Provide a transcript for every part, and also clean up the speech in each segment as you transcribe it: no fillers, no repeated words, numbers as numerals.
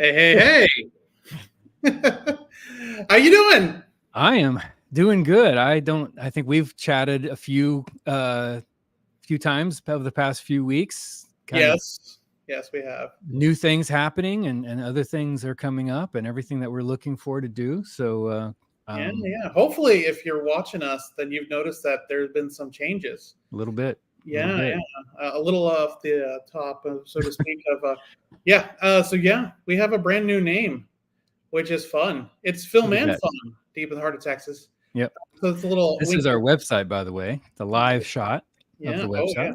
Hey, hey. How you doing? I am doing good. I think we've chatted a few times over the past few weeks. Yes, we have. New things happening and other things are coming up and everything that we're looking forward to do. So Yeah. Hopefully, if you're watching us, then you've noticed that there's been some changes. a little bit. Yeah. A little off the top, so to speak. We have a brand new name, which is fun. It's Film and Fun, deep in the heart of Texas. Yep. So it's a little. This is our website, by the way. The live shot of the website. Oh, yeah.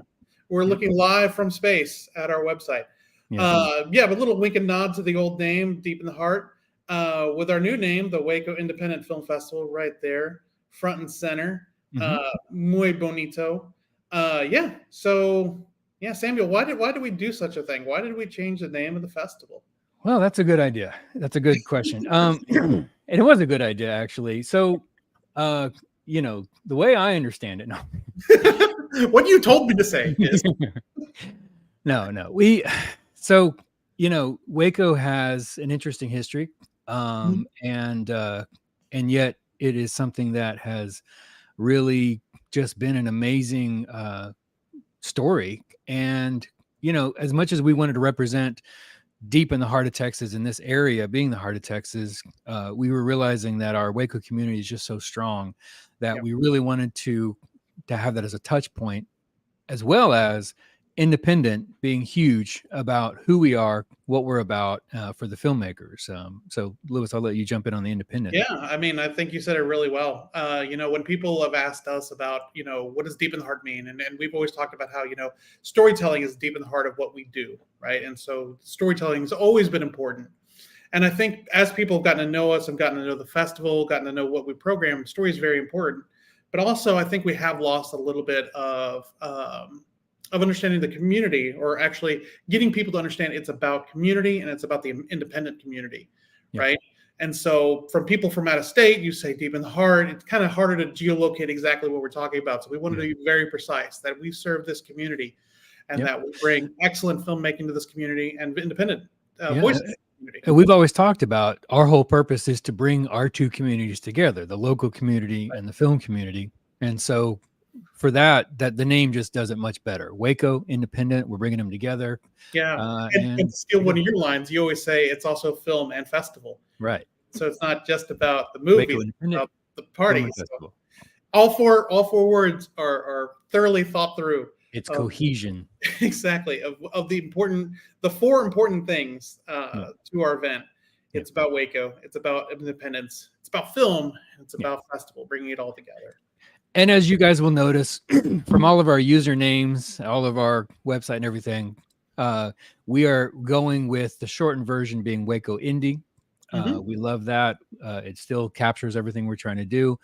We're looking live from space at our website. But a little wink and nod to the old name, Deep in the Heart, with our new name, the Waco Independent Film Festival, right there, front and center. Muy bonito. Samuel, why did we do such a thing? Why did we change the name of the festival? Well, that's a good idea. That's a good question. And it was a good idea, actually. So, the way I understand it, no. What you told me to say is no. Waco has an interesting history, and yet it is something that has really just been an amazing story. And as much as we wanted to represent deep in the heart of Texas, in this area being the heart of Texas, we were realizing that our Waco community is just so strong that we really wanted to have that as a touch point, as well as independent being huge about who we are, what we're about for the filmmakers. So Louis, I'll let you jump in on the independent. Yeah, I mean, I think you said it really well. When people have asked us about, what does deep in the heart mean? And we've always talked about how, storytelling is deep in the heart of what we do, right? And so storytelling has always been important. And I think as people have gotten to know us and gotten to know the festival, gotten to know what we program, story is very important. But also, I think we have lost a little bit of understanding the community, or actually getting people to understand it's about community and it's about the independent community, right? And so from people from out of state, you say deep in the heart, it's kind of harder to geolocate exactly what we're talking about. So we wanted to be very precise that we serve this community and that we bring excellent filmmaking to this community and independent voices. And we've always talked about our whole purpose is to bring our two communities together, the local community and the film community. And so for that the name just does it much better. Waco Independent, we're bringing them together. And still one of your lines, you always say it's also film and festival, right? So it's not just about the movies, it's about the parties. So all four words are thoroughly thought through. It's cohesion, exactly, of the four important things to our event. It's about Waco, it's about independence, it's about film, it's about festival, bringing it all together. And as you guys will notice from all of our usernames, all of our website and everything, we are going with the shortened version being Waco Indie. We love that. It still captures everything we're trying to do.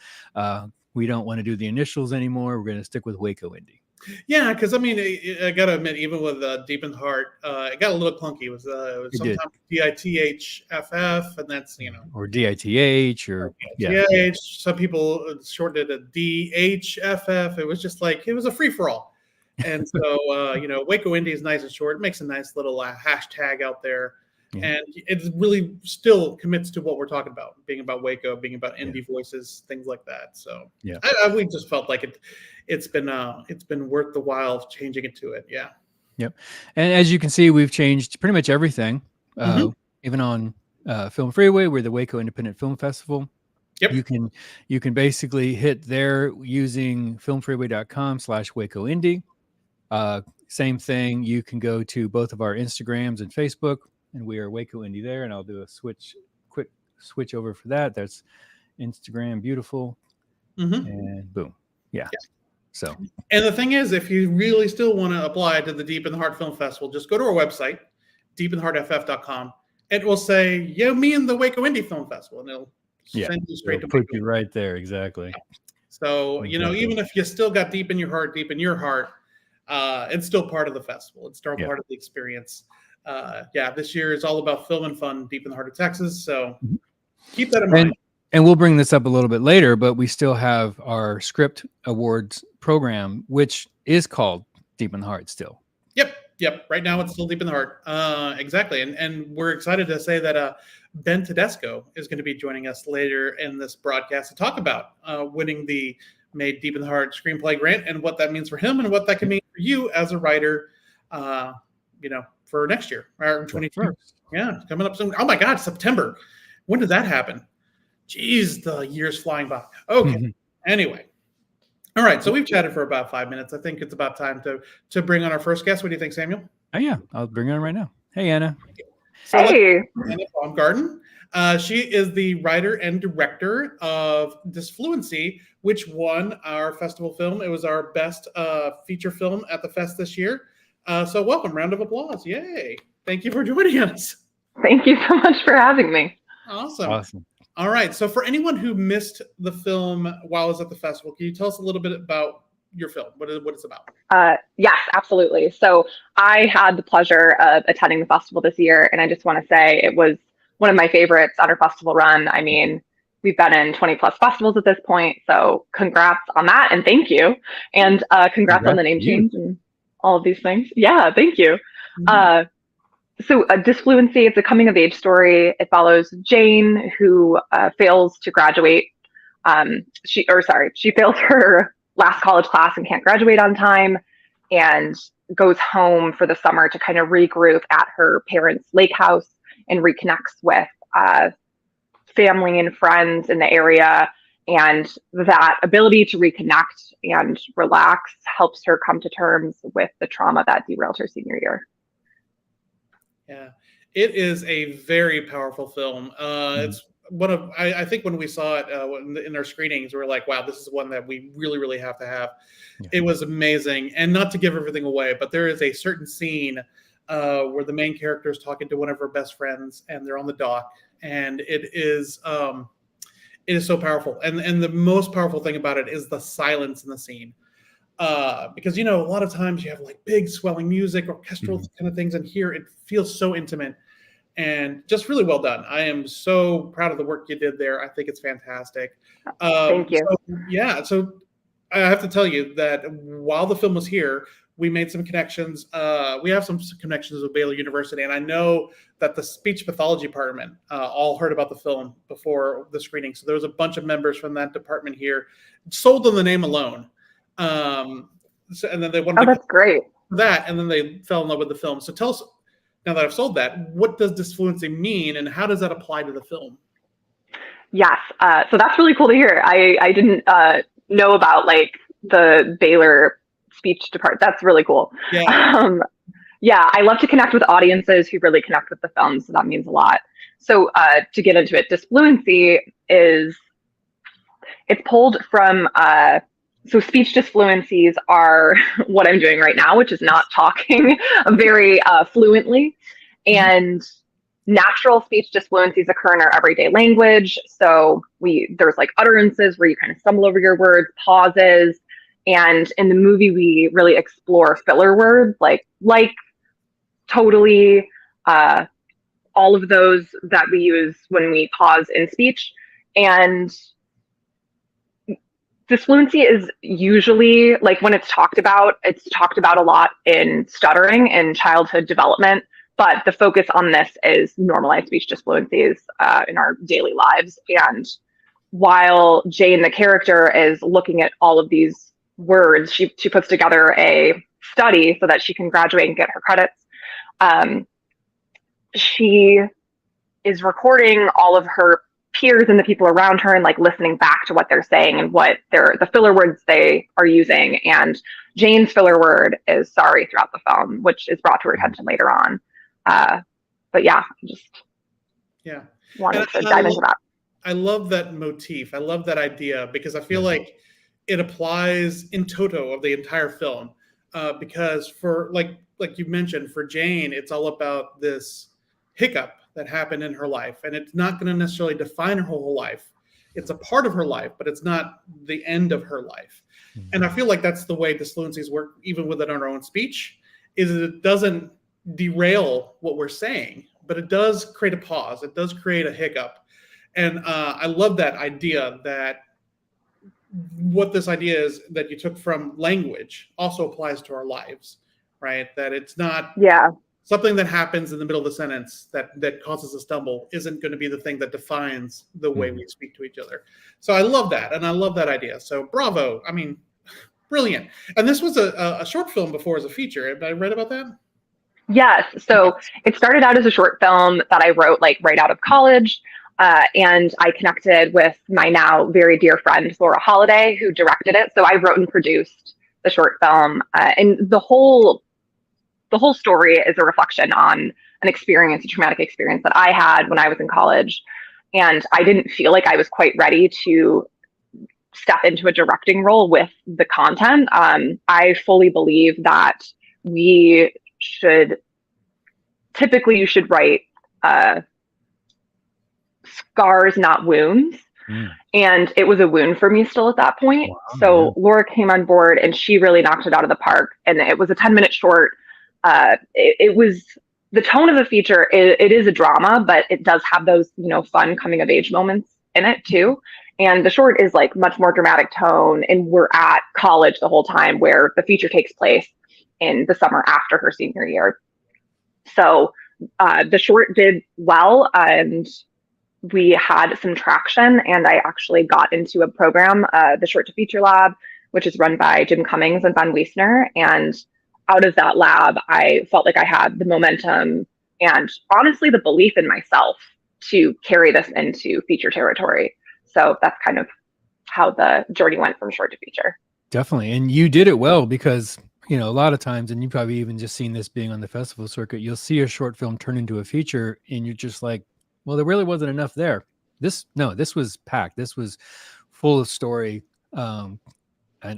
We don't want to do the initials anymore. We're going to stick with Waco Indie. Yeah, because I mean, I got to admit, even with Deep in the Heart, it got a little clunky. It was sometimes DITHFF, and that's or DITH or DITH. Some people shortened it to DHFF. It was just like it was a free for all. And so Waco Indie is nice and short. It makes a nice little hashtag out there. And it really still commits to what we're talking about, being about Waco, being about indie voices, things like that. So we just felt like it's been worth the while changing it to it. Yeah. Yep. And as you can see, we've changed pretty much everything. Even on Film Freeway, we're the Waco Independent Film Festival. Yep. You can basically hit there using filmfreeway.com/Waco Indie. Same thing. You can go to both of our Instagrams and Facebook, and we are Waco Indie there. And I'll do a quick switch over for that. That's Instagram, beautiful, and boom. Yeah. So, and the thing is, if you really still want to apply to the Deep in the Heart Film Festival, just go to our website, deepintheheartff.com. It will say, me and the Waco Indie Film Festival, and it'll send you straight to put you right there. Exactly. So, even if you still got deep in your heart, it's still part of the festival. It's still part of the experience. This year is all about film and fun, deep in the heart of Texas. So keep that in mind. And we'll bring this up a little bit later, but we still have our script awards program, which is called Deep in the Heart still. Yep. Yep. Right now it's still deep in the heart. Exactly. And we're excited to say that Ben Tedesco is going to be joining us later in this broadcast to talk about winning the Made Deep in the Heart screenplay grant and what that means for him and what that can mean for you as a writer, for next year, or 2022. Yeah, coming up soon. Oh my God, September. When did that happen? Jeez, the year's flying by. Okay. Anyway. All right, so we've chatted for about 5 minutes. I think it's about time to bring on our first guest. What do you think, Samuel? Oh yeah, I'll bring her on right now. Hey, Anna. So hey, Anna Baumgarten. She is the writer and director of Disfluency, which won our festival film. It was our best feature film at the fest this year. So welcome, round of applause. Yay. Thank you for joining us. Thank you so much for having me. Awesome. All right. So for anyone who missed the film while I was at the festival, can you tell us a little bit about your film, what it's about? Yes, absolutely. So I had the pleasure of attending the festival this year, and I just want to say it was one of my favorites on our festival run. I mean, we've been in 20 plus festivals at this point, so congrats on that, and thank you. And congrats on the name change and all of these things. Yeah, thank you. Mm-hmm. So Disfluency, it's a coming of age story. It follows Jane, who fails to graduate. She fails her last college class and can't graduate on time, and goes home for the summer to kind of regroup at her parents' lake house and reconnects with family and friends in the area. And that ability to reconnect and relax helps her come to terms with the trauma that derailed her senior year. Yeah, it is a very powerful film. It's one of, I think when we saw it in our screenings, we were like, wow, this is one that we really, really have to have. Yeah. It was amazing. And not to give everything away, but there is a certain scene where the main character is talking to one of her best friends, and they're on the dock, and it is so powerful. And the most powerful thing about it is the silence in the scene. Because, a lot of times you have like big swelling music, orchestral kind of things, and here it feels so intimate and just really well done. I am so proud of the work you did there. I think it's fantastic. Thank you. So I have to tell you that while the film was here, we made some connections. We have some connections with Baylor University, and I know that the speech pathology department all heard about the film before the screening. So there was a bunch of members from that department here, sold on the name alone. And then they wanted that's great. That, and then they fell in love with the film. So tell us, now that I've sold that, what does Disfluency mean, and how does that apply to the film? Yes, so that's really cool to hear. I didn't know about like the Baylor speech department. That's really cool. Yeah. I love to connect with audiences who really connect with the film, so that means a lot. So to get into it, Disfluency it's pulled from. So speech disfluencies are what I'm doing right now, which is not talking very fluently. And natural speech disfluencies occur in our everyday language. So there's like utterances where you kind of stumble over your words, pauses. And in the movie, we really explore filler words like, totally, all of those that we use when we pause in speech. And Disfluency is usually, like when it's talked about a lot in stuttering and childhood development, but the focus on this is normalized speech disfluencies in our daily lives. And while Jane, the character, is looking at all of these words, she puts together a study so that she can graduate and get her credits. She is recording all of her peers and the people around her and like listening back to what they're saying and what the filler words they are using. And Jane's filler word is sorry throughout the film, which is brought to her attention later on. But yeah, just wanted to dive into that. I love that motif. I love that idea because I feel like it applies in toto of the entire film. Because for like you mentioned, for Jane, it's all about this hiccup that happened in her life, and it's not going to necessarily define her whole life. It's a part of her life, but it's not the end of her life. And I feel like that's the way disfluencies work, even within our own speech, is it doesn't derail what we're saying, but it does create a pause. It does create a hiccup. And I love that idea, that what this idea is that you took from language also applies to our lives, right? That it's not Yeah. something that happens in the middle of the sentence that causes a stumble isn't going to be the thing that defines the way we speak to each other. So I love that, and I love that idea. So bravo. I mean, brilliant. And this was a short film before as a feature. Have I read about that? Yes. So it started out as a short film that I wrote like right out of college. And I connected with my now very dear friend, Laura Holiday, who directed it. So I wrote and produced the short film. And the whole story is a reflection on an experience, a traumatic experience that I had when I was in college. And I didn't feel like I was quite ready to step into a directing role with the content. I fully believe that you should write scars, not wounds. And it was a wound for me still at that point. Wow, so Laura came on board and she really knocked it out of the park. And it was a 10-minute short. It was the tone of the feature. It is a drama, but it does have those, fun coming of age moments in it too. And the short is like much more dramatic tone. And we're at college the whole time, where the feature takes place in the summer after her senior year. So the short did well, and we had some traction, and I actually got into a program, the Short to Feature Lab, which is run by Jim Cummings and Ben Wiesner. And out of that lab, I felt like I had the momentum and honestly the belief in myself to carry this into feature territory. So that's kind of how the journey went from short to feature. Definitely. And you did it well, because a lot of times, and you've probably even just seen this being on the festival circuit, you'll see a short film turn into a feature and you're just like, well, there really wasn't enough there. This was packed. This was full of story. And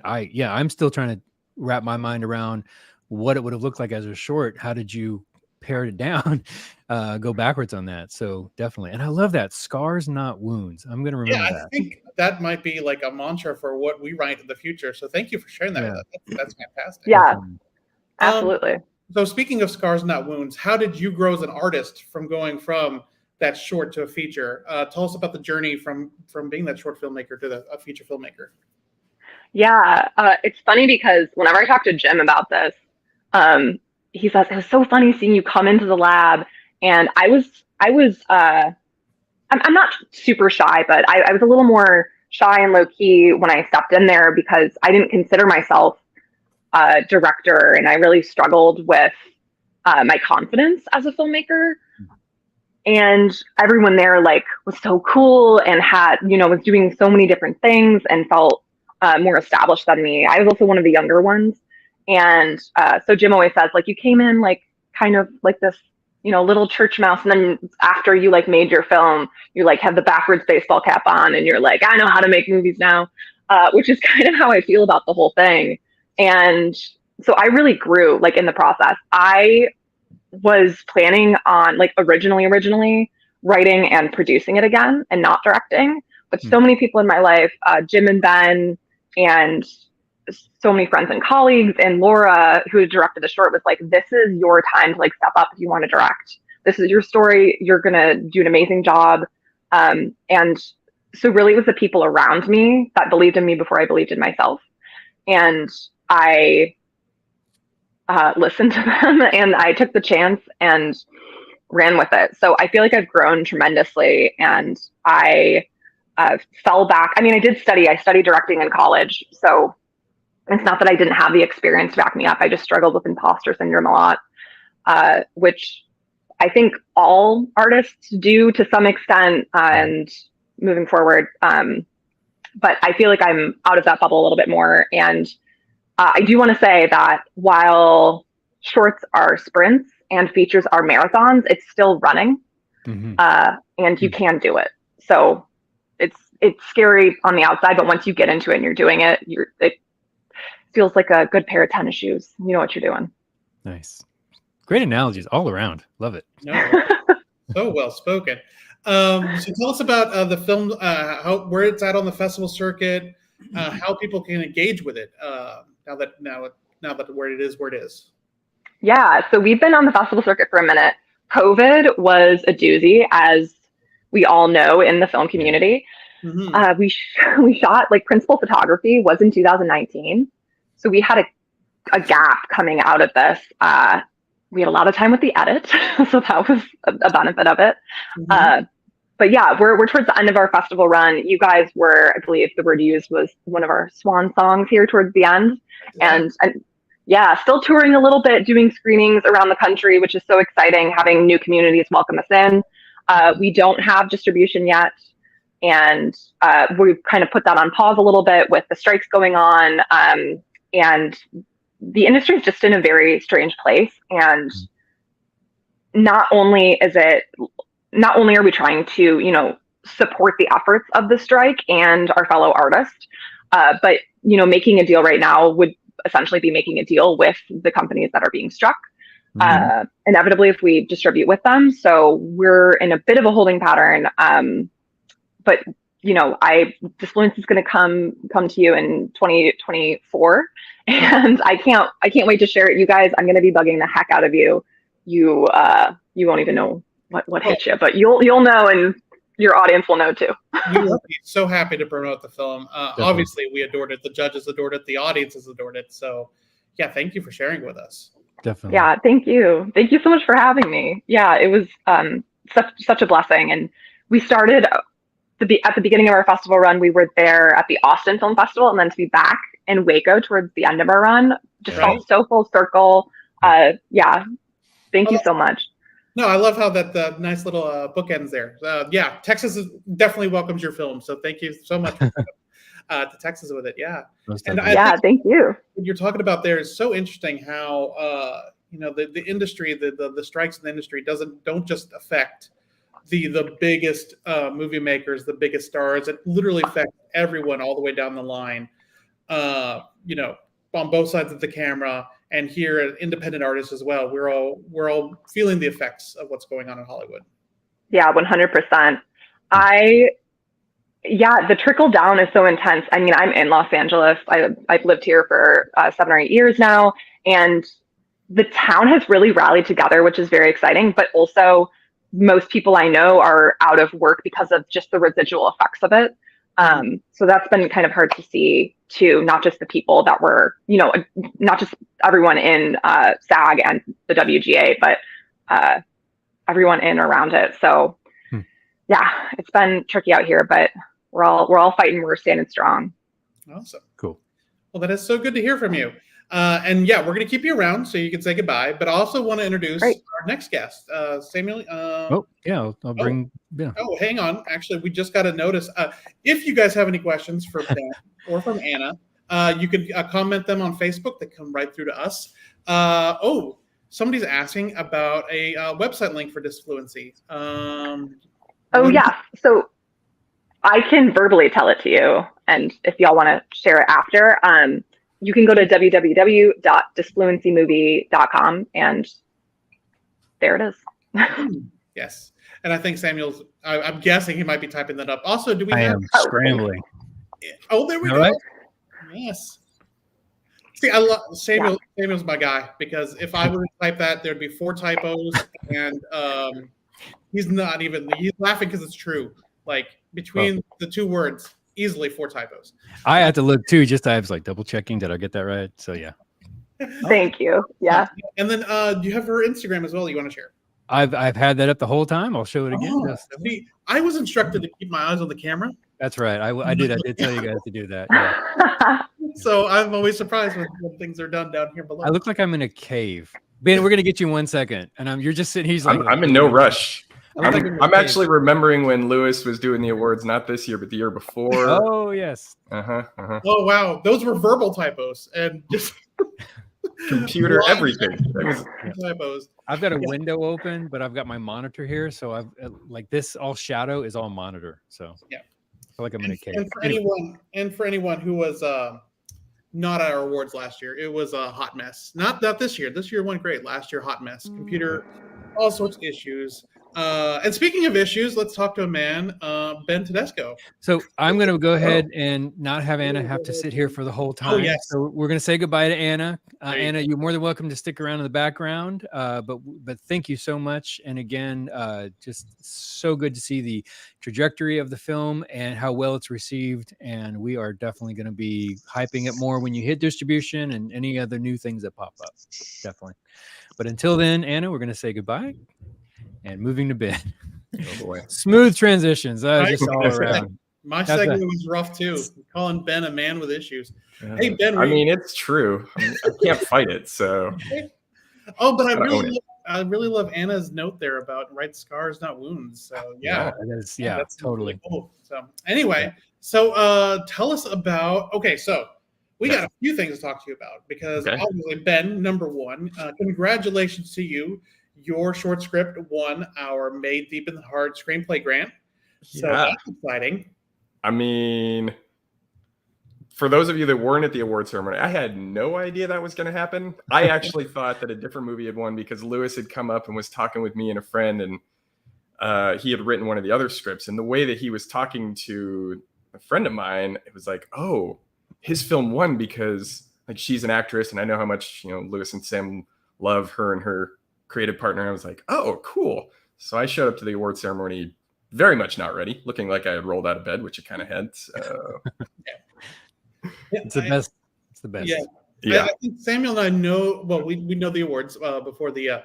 I'm still trying to wrap my mind around what it would have looked like as a short. How did you pare it down, go backwards on that? So definitely. And I love that. Scars, not wounds. I'm going to remember that. I think that might be like a mantra for what we write in the future. So thank you for sharing that with us. That's fantastic. Yeah, absolutely. So speaking of scars, not wounds, how did you grow as an artist from going from that short to a feature? Tell us about the journey from being that short filmmaker to a feature filmmaker. Yeah, it's funny because whenever I talk to Jim about this, he says, it was so funny seeing you come into the lab. And I'm not super shy, but I was a little more shy and low key when I stepped in there, because I didn't consider myself a director, and I really struggled with my confidence as a filmmaker. And everyone there was so cool and had, was doing so many different things and felt more established than me. I was also one of the younger ones. And so Jim always says, you came in kind of like this, little church mouse. And then after you made your film, you have the backwards baseball cap on and you're like, I know how to make movies now, which is kind of how I feel about the whole thing. And so I really grew in the process. I was planning on originally writing and producing it again and not directing, but so many people in my life, Jim and Ben and so many friends and colleagues, and Laura, who had directed the short, was like, this is your time to step up if you want to direct. This is your story. You're going to do an amazing job. And so really it was the people around me that believed in me before I believed in myself. And I listened to them and I took the chance and ran with it. So I feel like I've grown tremendously, and I fell back. I mean, I studied directing in college. So it's not that I didn't have the experience to back me up. I just struggled with imposter syndrome a lot, which I think all artists do to some extent, and moving forward. But I feel like I'm out of that bubble a little bit more. And I do want to say that while shorts are sprints and features are marathons, it's still running, and you can do it. So it's scary on the outside, but once you get into it and you're doing it, it feels like a good pair of tennis shoes. You know what you're doing. Nice. Great analogies all around. Love it. No, so well spoken. So tell us about the film, where it's at on the festival circuit, how people can engage with it now that where it is. Yeah, so we've been on the festival circuit for a minute. COVID was a doozy, as we all know in the film community. We shot, principal photography was in 2019. So we had a a gap coming out of this. We had a lot of time with the edit, so that was a benefit of it. But yeah, we're towards the end of our festival run. You guys were, I believe the word used was one of our swan songs here towards the end. And yeah, still touring a little bit, doing screenings around the country, which is so exciting, having new communities welcome us in. We don't have distribution yet. And we've kind of put that on pause a little bit with the strikes going on. And the industry is just in a very strange place. And not only are we trying to, support the efforts of the strike and our fellow artists, but, making a deal right now would essentially be making a deal with the companies that are being struck, inevitably if we distribute with them. So we're in a bit of a holding pattern. But Disfluency is going to come to you in 2024, and I can't wait to share it. You guys, I'm going to be bugging the heck out of you. You won't even know what hit you, but you'll know, and your audience will know too. We will be so happy to promote the film. Obviously, we adored it. The judges adored it. The audiences adored it. So, yeah, thank you for sharing with us. Definitely. Yeah, thank you. Thank you so much for having me. Yeah, it was such a blessing, and we started. At the beginning of our festival run, we were there at the Austin Film Festival, and then to be back in Waco towards the end of our run just felt so full circle. Yeah, thank you so much. No, I love how the nice little bookends there. Yeah, Texas definitely welcomes your film, so thank you so much for to Texas with it. Yeah, and thank you. What you're talking about there is so interesting. How the industry, the strikes in the industry don't just affect the biggest movie makers, the biggest stars. It literally affects everyone all the way down the line. On both sides of the camera, and here at independent artists as well. We're all feeling the effects of what's going on in Hollywood. Yeah, 100%. The trickle down is so intense. I mean, I'm in Los Angeles. I've lived here for 7 or 8 years now, and the town has really rallied together, which is very exciting. But also, most people I know are out of work because of just the residual effects of it. So that's been kind of hard to see too, not just the people that were, not just everyone in SAG and the WGA, but everyone in around it. So yeah, it's been tricky out here, but we're all fighting. We're standing strong. Awesome. Cool. Well, that is so good to hear from you. And yeah, we're going to keep you around so you can say goodbye, but I also want to introduce our next guest, Samuel. I'll bring. Yeah. Oh, hang on. Actually, we just got a notice. If you guys have any questions for Ben or from Anna, you can comment them on Facebook. They come right through to us. Somebody's asking about a website link for Disfluency. Yeah. So I can verbally tell it to you, and if y'all want to share it after, you can go to www.disfluencymovie.com, and there it is. Yes. And I think Samuel's, I'm guessing he might be typing that up. Also, do we I have... am scrambling. Oh, there we go. Right? Yes. See, I love Samuel. Samuel's my guy, because if I were to type that, there'd be 4 typos, and he's laughing because it's true. Like, between the 2 words, easily 4 typos. I had to look too, I was like double checking. Did I get that right? So yeah. Thank you. Yeah. And then you have her Instagram as well you want to share? I've had that up the whole time. I'll show it again. See, I was instructed to keep my eyes on the camera. That's right. I did tell you guys to do that. Yeah. So I'm always surprised when things are done down here below. I look like I'm in a cave. Ben, we're gonna get you in 1 second, and you're just sitting. He's like, I'm in no rush. I'm actually remembering when Lewis was doing the awards, not this year, but the year before. Oh yes. Oh wow, those were verbal typos and just computer everything. Typos. I've got a window open, but I've got my monitor here, so I've like this all shadow is all monitor. So yeah, I feel like I'm in a cave. And for anyone who was not at our awards last year, it was a hot mess. Not this year. This year went great. Last year, hot mess. Computer, all sorts of issues. And speaking of issues, let's talk to a man, Ben Tedesco. So I'm going to go ahead and not have Anna have to sit here for the whole time. Oh, yes. So we're going to say goodbye to Anna. There you Anna, you're more than welcome to stick around in the background. But thank you so much. And again, just so good to see the trajectory of the film and how well it's received. And we are definitely going to be hyping it more when you hit distribution and any other new things that pop up. Definitely. But until then, Anna, we're going to say goodbye and moving to Ben. Oh boy. Smooth transitions. Just all around. My segue was rough too. Calling Ben a man with issues. Yeah. Hey Ben, I mean, it's true. I can't fight it. So. Oh, but I really love Anna's note there about right scars, not wounds. So yeah, that's totally really cool. So anyway, tell us about. Okay, so we got a few things to talk to you about because obviously Ben, number one, congratulations to you. Your short script won our Made Deep in the Heart screenplay grant. So that's exciting. I mean, for those of you that weren't at the award ceremony, I had no idea that was going to happen. I actually thought that a different movie had won because Lewis had come up and was talking with me and a friend, and he had written one of the other scripts. And the way that he was talking to a friend of mine, it was like, oh, his film won because like she's an actress, and I know how much Lewis and Sam love her and her creative partner. I was like, oh, cool. So I showed up to the award ceremony very much not ready, looking like I had rolled out of bed, which I kind of had. So. It's the best. It's the best. Yeah. I think Samuel and I know. Well, we know the awards before the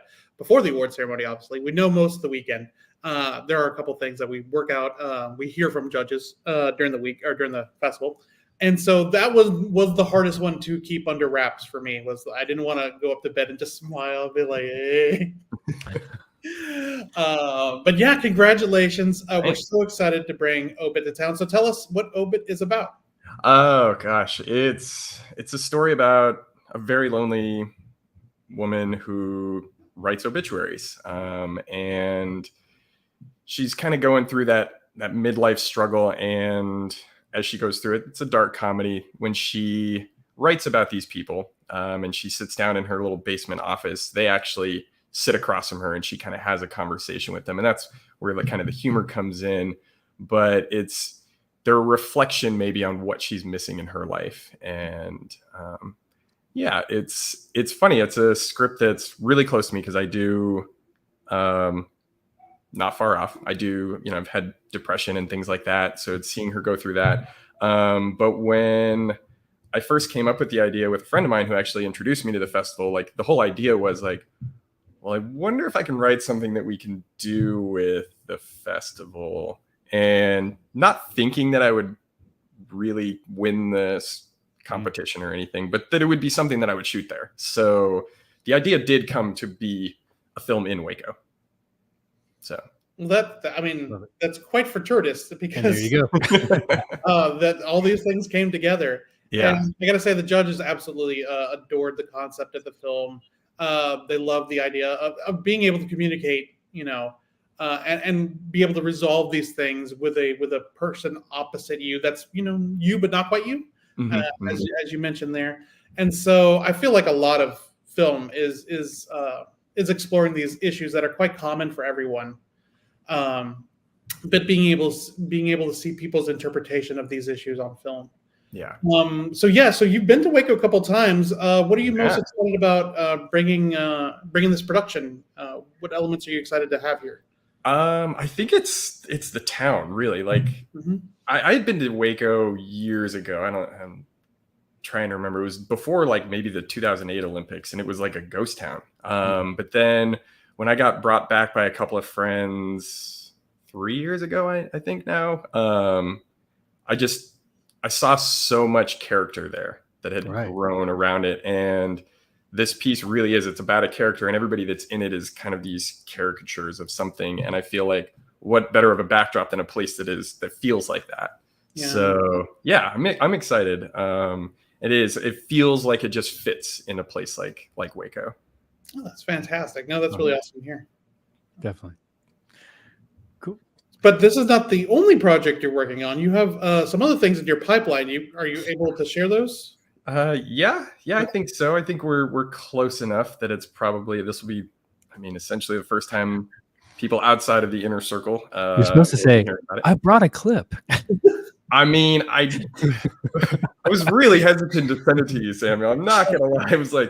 award ceremony. Obviously, we know most of the weekend. There are a couple things that we work out. We hear from judges during the week or during the festival. And so that was the hardest one to keep under wraps for me. Was I didn't want to go up to bed and just smile, be like, hey. But yeah, congratulations. We're so excited to bring Obit to town. So tell us what Obit is about. Oh gosh, it's a story about a very lonely woman who writes obituaries, and she's kind of going through that midlife struggle. And as she goes through it, it's a dark comedy when she writes about these people, and she sits down in her little basement office. They actually sit across from her, and she kind of has a conversation with them, and that's where the humor comes in. But it's their reflection maybe on what she's missing in her life. And it's funny. It's a script that's really close to me because I do not far off. I do, I've had depression and things like that. So it's seeing her go through that. But when I first came up with the idea with a friend of mine who actually introduced me to the festival, like the whole idea was like, well, I wonder if I can write something that we can do with the festival. And not thinking that I would really win this competition or anything, but that it would be something that I would shoot there. So the idea did come to be a film in Waco. So that's quite fortuitous because there you go. that all these things came together. Yeah, and I gotta say the judges absolutely adored the concept of the film. They loved the idea of being able to communicate, and be able to resolve these things with a person opposite you that's you but not quite you, as you mentioned there. And so I feel like a lot of film is exploring these issues that are quite common for everyone, but being able to see people's interpretation of these issues on film. Yeah. So you've been to Waco a couple times. What are you most excited about bringing this production? What elements are you excited to have here? I think it's the town, really. Like I had been to Waco years ago. I'm trying to remember. It was before like maybe the 2008 Olympics, and it was like a ghost town. But then when I got brought back by a couple of friends 3 years ago, I think now, I saw so much character there that had grown around it. And this piece really it's about a character, and everybody that's in it is kind of these caricatures of something. And I feel like what better of a backdrop than a place that feels like that. Yeah. So yeah, I'm excited. It feels like it just fits in a place like Waco. Oh, that's fantastic. No, that's really awesome here. Definitely. Cool. But this is not the only project you're working on. You have some other things in your pipeline. Are you able to share those? Yeah, I think so. I think we're close enough that it's probably, this will be, essentially the first time people outside of the inner circle. You're supposed to say, I brought a clip. I mean, I was really hesitant to send it to you, Samuel. I'm not gonna lie.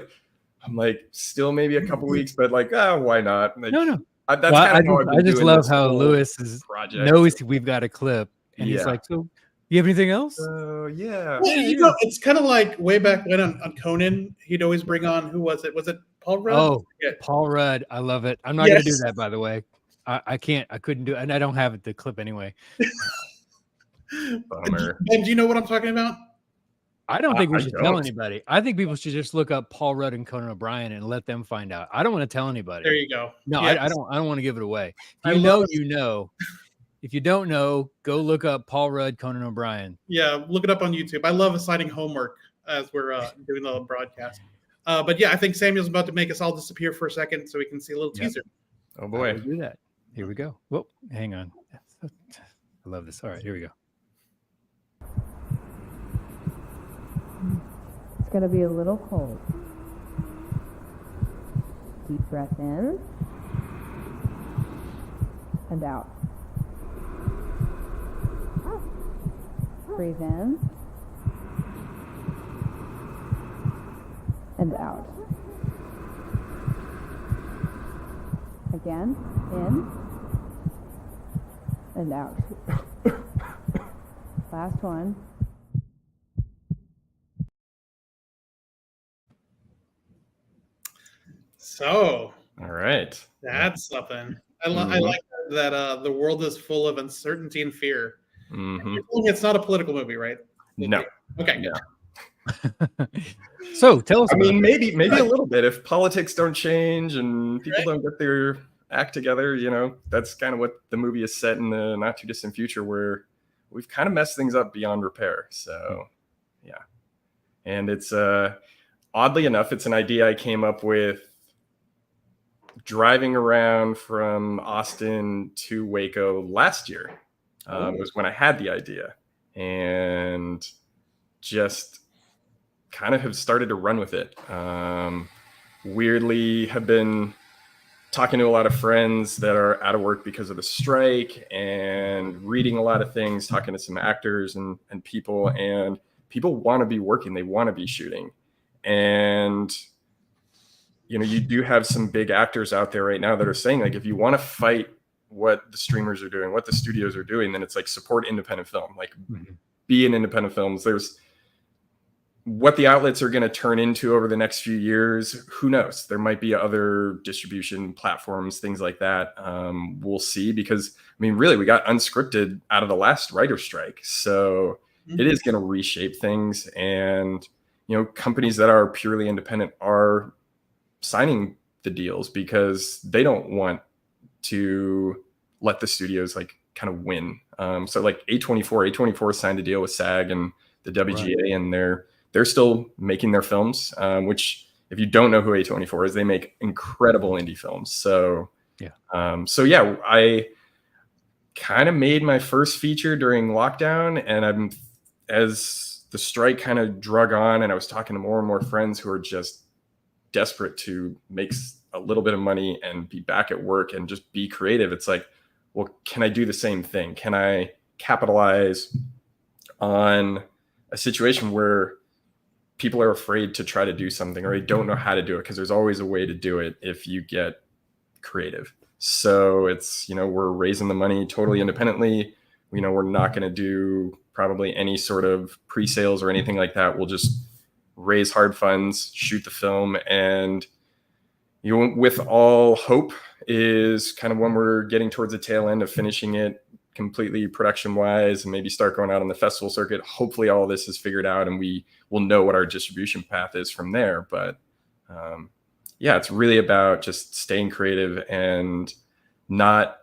I'm like, still maybe a couple weeks, but like, why not? Like, No. That's kind of how I've been I just doing love this how whole Lewis project. knows we've got a clip, and he's Yeah. like, "So, you have anything else?" Yeah. Well, you know, it's kind of like way back when on Conan, he'd always bring on, who was it? Was it Paul Rudd? Oh, Paul Rudd. I love it. I'm not going to do that, by the way. I couldn't do it, and I don't have the clip anyway. Bummer. And do you know what I'm talking about? I don't think we should tell anybody. I think people should just look up Paul Rudd and Conan O'Brien and let them find out. I don't want to tell anybody. There you go. No, Yes. I don't want to give it away. If you know, you know. If you don't know, go look up Paul Rudd, Conan O'Brien. Yeah, look it up on YouTube. I love assigning homework as we're doing the broadcast. But yeah, I think Samuel's about to make us all disappear for a second so we can see a little teaser. Oh boy. Do that. Here we go. Whoa, hang on. I love this. All right, here we go. It's going to be a little cold. Deep breath in and out. Breathe in and out. Again, in and out. Last one. So, all right, that's something. I like that the world is full of uncertainty and fear. Mm-hmm. It's not a political movie, right? No. Okay. Yeah. So tell us. I mean, maybe a little bit. If politics don't change and people don't get their act together, you know, that's kind of what the movie is set in the not too distant future, where we've kind of messed things up beyond repair. So, yeah. And it's oddly enough, it's an idea I came up with driving around from Austin to Waco last year. Was when I had the idea, and just kind of have started to run with it. Weirdly, have been talking to a lot of friends that are out of work because of the strike, and reading a lot of things, talking to some actors and people want to be working. They want to be shooting. And, you know, you do have some big actors out there right now that are saying, like, if you want to fight what the streamers are doing, what the studios are doing, then it's like support independent film, like be in independent films. There's what the outlets are going to turn into over the next few years. Who knows? There might be other distribution platforms, things like that. We'll see, because I mean, really, we got unscripted out of the last writer's strike. So it is going to reshape things. And, you know, companies that are purely independent are signing the deals because they don't want to let the studios like kind of win. So like A24 signed a deal with SAG and the WGA, right. And they're still making their films, which if you don't know who A24 is, they make incredible indie films. So yeah. I kind of made my first feature during lockdown, and as the strike kind of drug on and I was talking to more and more friends who are just desperate to make a little bit of money and be back at work and just be creative. It's like, well, can I do the same thing? Can I capitalize on a situation where people are afraid to try to do something, or they don't know how to do it? Because there's always a way to do it if you get creative. So it's, you know, we're raising the money totally independently. You know, we're not going to do probably any sort of pre-sales or anything like that. We'll just raise hard funds, shoot the film, and you know, with all hope is kind of when we're getting towards the tail end of finishing it completely production wise and maybe start going out on the festival circuit. Hopefully all this is figured out and we will know what our distribution path is from there. But yeah, it's really about just staying creative and not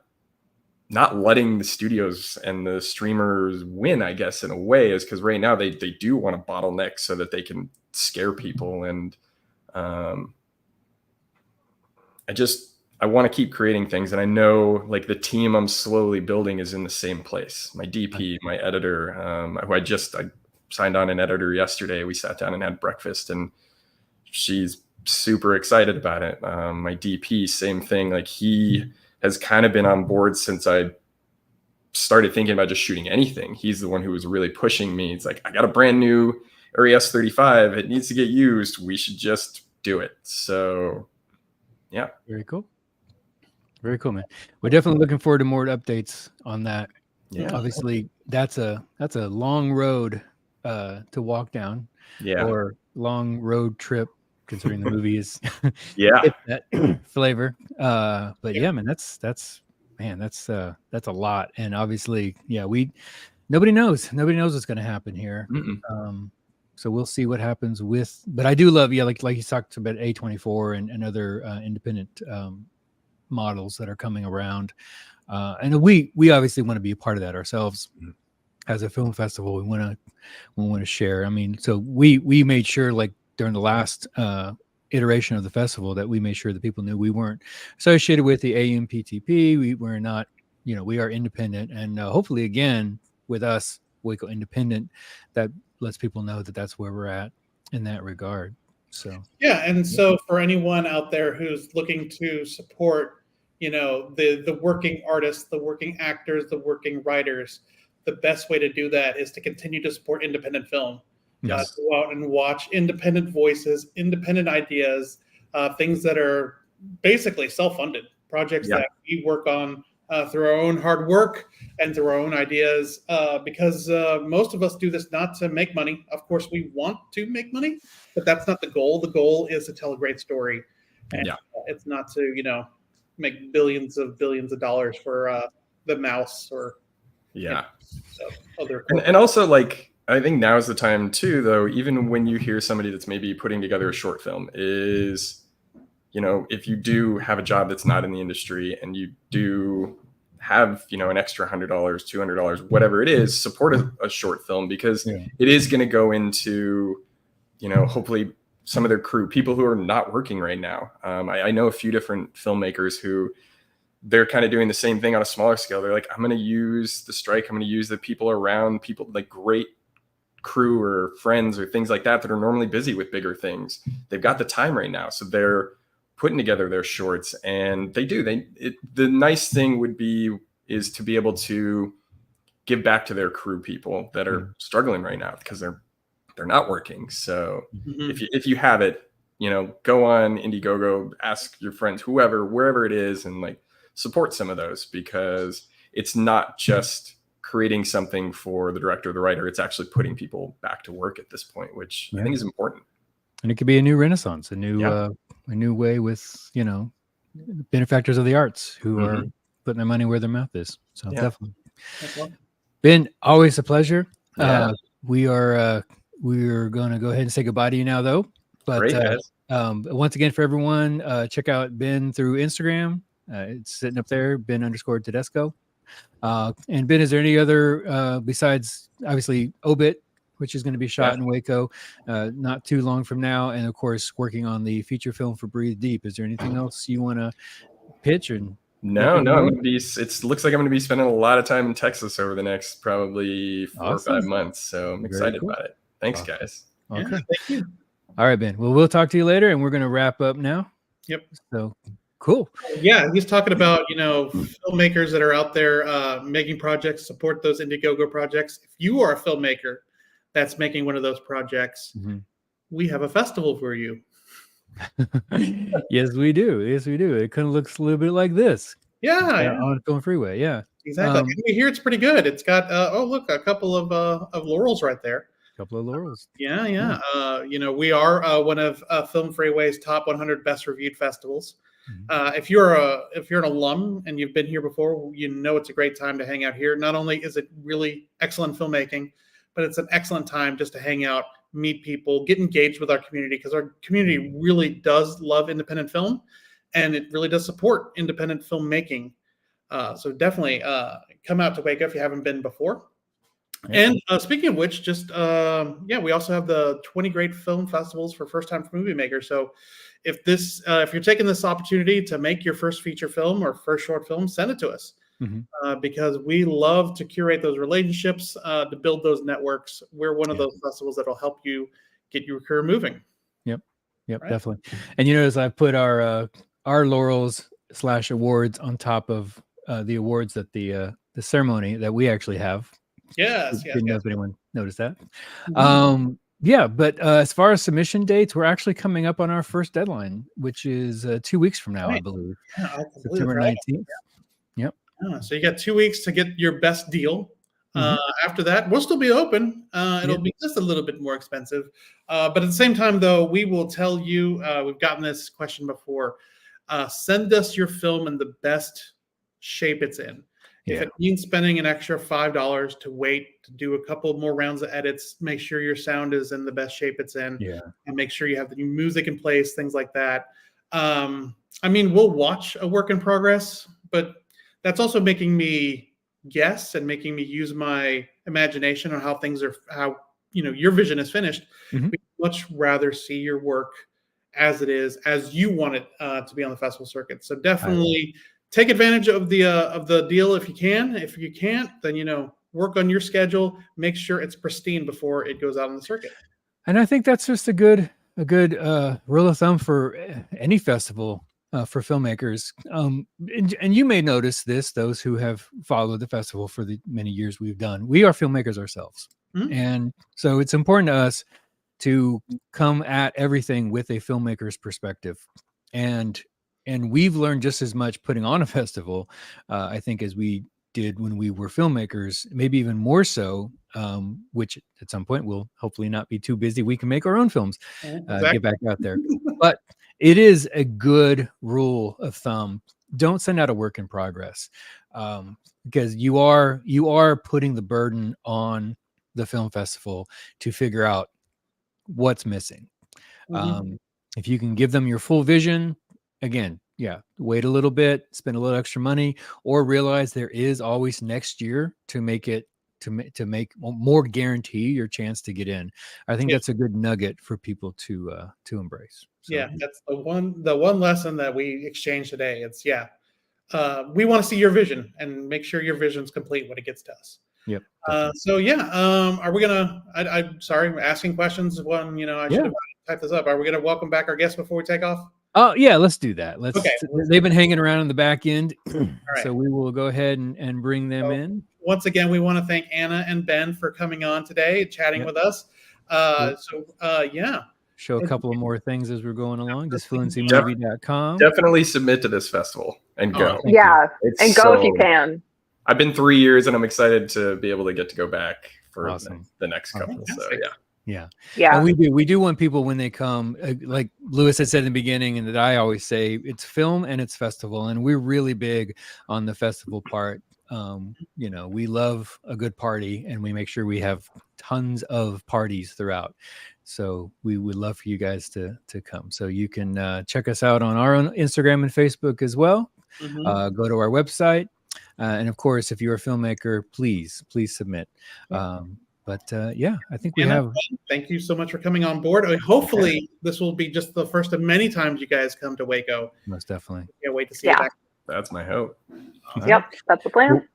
letting the studios and the streamers win, I guess, in a way, is because right now they do want to bottleneck so that they can scare people. And I want to keep creating things. And I know like the team I'm slowly building is in the same place. My DP, my editor, who I signed on an editor yesterday. We sat down and had breakfast, and she's super excited about it. My DP, same thing. Like has kind of been on board since I started thinking about just shooting anything. He's the one who was really pushing me. It's like, I got a brand new RES 35. It needs to get used. We should just do it. So yeah. Very cool. Very cool, man. We're definitely looking forward to more updates on that. Yeah. Obviously, that's a long road to walk down. Yeah. Or long road trip, considering the movie is yeah that flavor. But yeah, man, that's a lot. And obviously, yeah, nobody knows what's going to happen here. So we'll see what happens with. But I do love, like you talked about A24 and other independent models that are coming around, and we obviously want to be a part of that ourselves. As a film festival, we want to share. I mean, so we made sure, like during the last iteration of the festival, that we made sure that people knew we weren't associated with the AMPTP. We were not, we are independent, and hopefully, again, with us, Waco Independent, that lets people know that that's where we're at in that regard. So yeah, and so for anyone out there who's looking to support, the working artists, the working actors, the working writers, the best way to do that is to continue to support independent film. Yes. Go out and watch independent voices, independent ideas, things that are basically self-funded projects that we work on through our own hard work and through our own ideas, because most of us do this not to make money. Of course, we want to make money, but that's not the goal. The goal is to tell a great story. And it's not to, make billions of dollars for the mouse or other. And also, like, I think now is the time too, though, even when you hear somebody that's maybe putting together a short film, is, if you do have a job that's not in the industry and you do have, an extra $100, $200, whatever it is, support a short film, because it is going to go into, hopefully some of their crew, people who are not working right now. I know a few different filmmakers who they're kind of doing the same thing on a smaller scale. They're like, I'm going to use the strike. I'm going to use the people around, people like great crew or friends or things like that are normally busy with bigger things. They've got the time right now. So they're putting together their shorts, and the nice thing is to be able to give back to their crew people that are struggling right now because they're not working. So if you have it, go on Indiegogo, ask your friends, whoever, wherever it is, and like support some of those, because it's not just creating something for the director or the writer. It's actually putting people back to work at this point, which I think is important. And it could be a new renaissance, a new way with, benefactors of the arts who are putting their money where their mouth is. So definitely. Ben, always a pleasure. We're going to go ahead and say goodbye to you now, though. But Great, once again, for everyone, check out Ben through Instagram. It's sitting up there, Ben_Tedesco. And Ben, is there any other, besides obviously Obit, which is going to be shot in Waco not too long from now, and of course working on the feature film for Breathe Deep? Is there anything else you want to pitch? No, I'm going to be. It looks like I'm going to be spending a lot of time in Texas over the next probably 4 or 5 months. So I'm excited about it. Thanks, guys. Okay. Yeah, thank you. All right, Ben. Well, we'll talk to you later, and we're going to wrap up now. Yep. So cool. Yeah, he's talking about, filmmakers that are out there making projects, support those Indiegogo projects. If you are a filmmaker that's making one of those projects, we have a festival for you. Yes, we do. It kind of looks a little bit like this. On Film Freeway. Yeah, exactly. We hear it's pretty good. It's got a couple of laurels right there. Couple of laurels. Yeah. We are one of Film Freeway's top 100 best reviewed festivals. If you're an alum and you've been here before, it's a great time to hang out here. Not only is it really excellent filmmaking, but it's an excellent time just to hang out, meet people, get engaged with our community, because our community really does love independent film, and it really does support independent filmmaking. So definitely come out to Waco if you haven't been before. And speaking of which, just we also have the 20 great film festivals for first-time movie makers. So if you're taking this opportunity to make your first feature film or first short film, send it to us. Because we love to curate those relationships, to build those networks. We're one of those festivals that will help you get your career moving. Yep, right? Definitely. And as I put our laurels / awards on top of the awards that the ceremony that we actually have. Yes, Didn't know if anyone noticed that. Mhm. Yeah, but as far as submission dates, we're actually coming up on our first deadline, which is 2 weeks from now, I Right. believe, Yeah, I completely September forgot. 19th. Yep. So you got 2 weeks to get your best deal. Mhm. After that, we'll still be open. It'll Yeah. be just a little bit more expensive. But at the same time, though, we will tell you, we've gotten this question before. Send us your film in the best shape it's in. If Yeah. it means spending an extra $5 to wait to do a couple more rounds of edits, make sure your sound is in the best shape it's in, Yeah. and make sure you have the new music in place, things like that. I mean, we'll watch a work in progress, but that's also making me guess and making me use my imagination on how things are, how your vision is finished. Mhm. We'd much rather see your work as it is, as you want it to be on the festival circuit. So definitely take advantage of the deal if you can. If you can't, then work on your schedule. Make sure it's pristine before it goes out on the circuit. And I think that's just a good rule of thumb for any festival for filmmakers. And you may notice this, those who have followed the festival for the many years we've done. We are filmmakers ourselves. Mhm. And so it's important to us to come at everything with a filmmaker's perspective. And we've learned just as much putting on a festival, I think, as we did when we were filmmakers, maybe even more so, which at some point we'll hopefully not be too busy. We can make our own films, get back out there. But it is a good rule of thumb. Don't send out a work in progress, because you are putting the burden on the film festival to figure out what's missing. Mhm. If you can give them your full vision, again, wait a little bit, spend a little extra money, or realize there is always next year to make it to make more guarantee your chance to get in. I think Yeah. that's a good nugget for people to embrace. So, Yeah, that's the one lesson that we exchanged today. It's we want to see your vision and make sure your vision's complete when it gets to us. Yep. Are we gonna? I'm sorry, I'm asking questions. I should have typed this up. Are we gonna welcome back our guests before we take off? Oh yeah, let's do that. Okay. They've been hanging around in the back end, right. so we will go ahead and bring them in. Once again, we want to thank Anna and Ben for coming on today, chatting with us. Show a couple of more things as we're going along. Disfluencymovie.com. Definitely submit to this festival and go. Yeah, and go if you can. I've been 3 years and I'm excited to be able to get to go back for Awesome. the next couple. So Yeah. Yeah. And we do want people when they come, like Lewis had said in the beginning, and that I always say, it's film and it's festival. And we're really big on the festival part. We love a good party, and we make sure we have tons of parties throughout. So we would love for you guys to come. So you can check us out on our own Instagram and Facebook as well. Mhm. Go to our website. And of course, if you're a filmmaker, please submit. I think we have. Thank you so much for coming on board. Hopefully, this will be just the first of many times you guys come to Waco. Most definitely. Can't wait to see you back. That's my hope. Yep, that's the plan.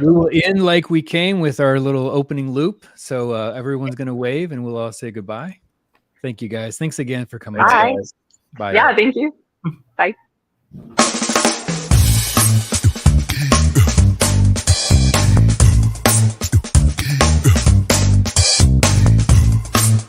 We will end like we came with our little opening loop. So everyone's going to wave, and we'll all say goodbye. Thank you, guys. Thanks again for coming. Bye. Bye. Yeah, thank you. Bye.